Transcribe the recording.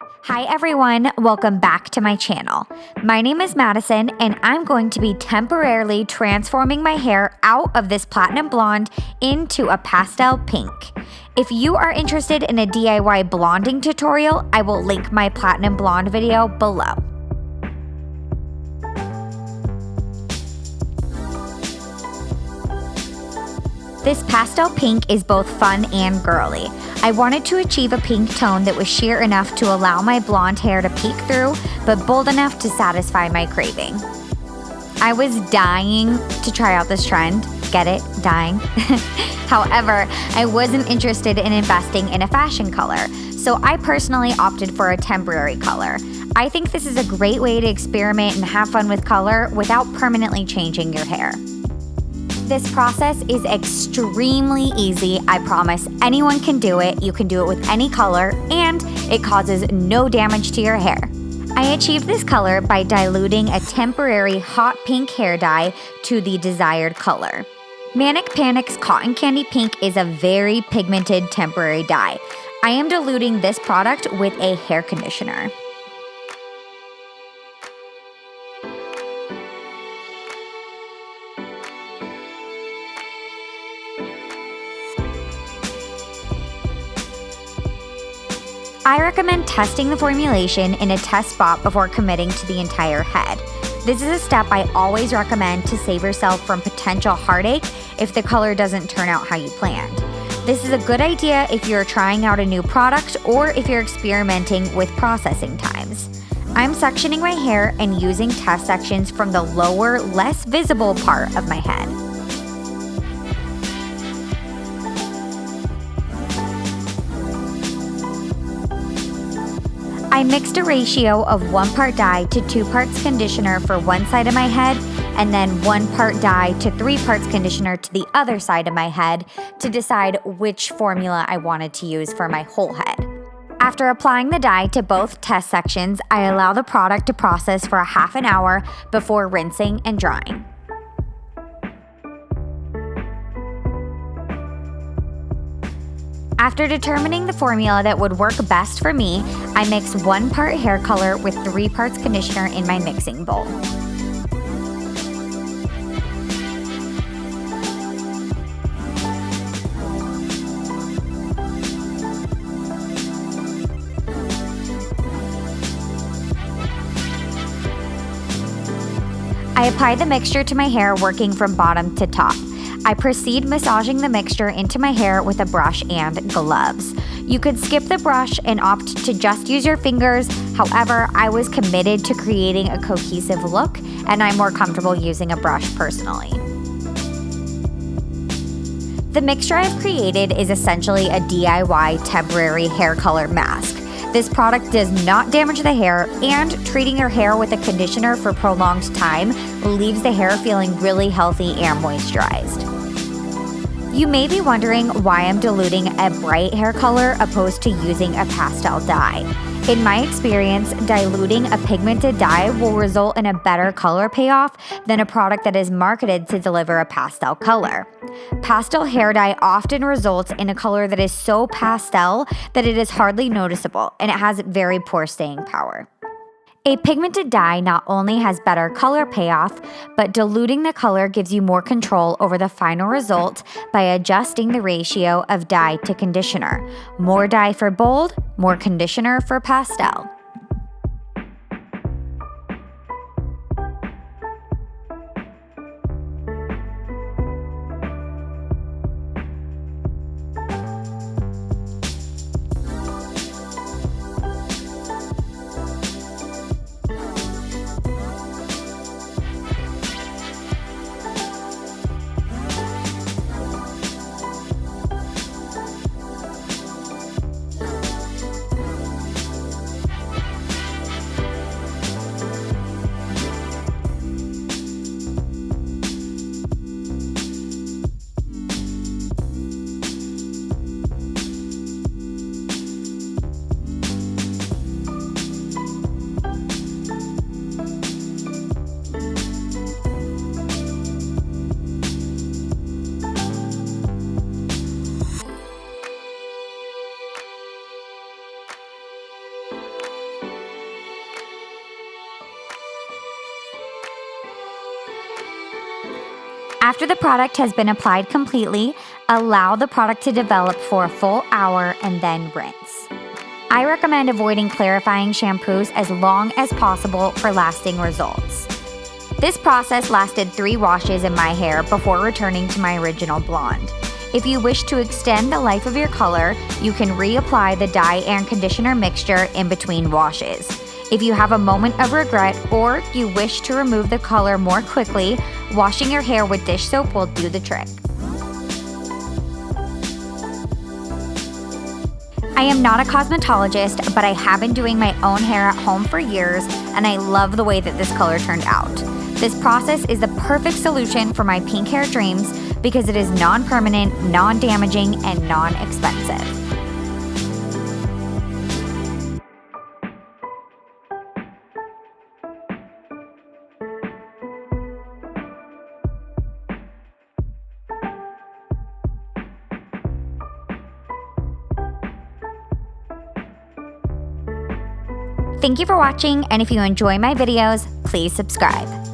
Hi everyone, welcome back to my channel. My name is Madison and I'm going to be temporarily transforming my hair out of this platinum blonde into a pastel pink. If you are interested in a DIY blonding tutorial, I will link my platinum blonde video below. This pastel pink is both fun and girly. I wanted to achieve a pink tone that was sheer enough to allow my blonde hair to peek through, but bold enough to satisfy my craving. I was dying to try out this trend. Get it? Dying. However, I wasn't interested in investing in a fashion color, so I personally opted for a temporary color. I think this is a great way to experiment and have fun with color without permanently changing your hair. This process is extremely easy. I promise anyone can do it. You can do it with any color, and it causes no damage to your hair. I achieved this color by diluting a temporary hot pink hair dye to the desired color. Manic Panic's Cotton Candy Pink is a very pigmented temporary dye. I am diluting this product with a hair conditioner. I recommend testing the formulation in a test spot before committing to the entire head. This is a step I always recommend to save yourself from potential heartache if the color doesn't turn out how you planned. This is a good idea if you're trying out a new product or if you're experimenting with processing times. I'm sectioning my hair and using test sections from the lower, less visible part of my head. I mixed a ratio of 1 part dye to 2 parts conditioner for one side of my head, and then 1 part dye to 3 parts conditioner to the other side of my head to decide which formula I wanted to use for my whole head. After applying the dye to both test sections, I allow the product to process for a half an hour before rinsing and drying. After determining the formula that would work best for me, I mix 1 part hair color with 3 parts conditioner in my mixing bowl. I apply the mixture to my hair, working from bottom to top. I proceed massaging the mixture into my hair with a brush and gloves. You could skip the brush and opt to just use your fingers. However, I was committed to creating a cohesive look, and I'm more comfortable using a brush personally. The mixture I've created is essentially a DIY temporary hair color mask. This product does not damage the hair, and treating your hair with a conditioner for prolonged time leaves the hair feeling really healthy and moisturized. You may be wondering why I'm diluting a bright hair color opposed to using a pastel dye. In my experience, diluting a pigmented dye will result in a better color payoff than a product that is marketed to deliver a pastel color. Pastel hair dye often results in a color that is so pastel that it is hardly noticeable, and it has very poor staying power. A pigmented dye not only has better color payoff, but diluting the color gives you more control over the final result by adjusting the ratio of dye to conditioner. More dye for bold, more conditioner for pastel. After the product has been applied completely, allow the product to develop for a full hour and then rinse. I recommend avoiding clarifying shampoos as long as possible for lasting results. This process lasted 3 washes in my hair before returning to my original blonde. If you wish to extend the life of your color, you can reapply the dye and conditioner mixture in between washes. If you have a moment of regret or you wish to remove the color more quickly, washing your hair with dish soap will do the trick. I am not a cosmetologist, but I have been doing my own hair at home for years, and I love the way that this color turned out. This process is the perfect solution for my pink hair dreams because it is non-permanent, non-damaging, and non-expensive. Thank you for watching, and if you enjoy my videos, please subscribe.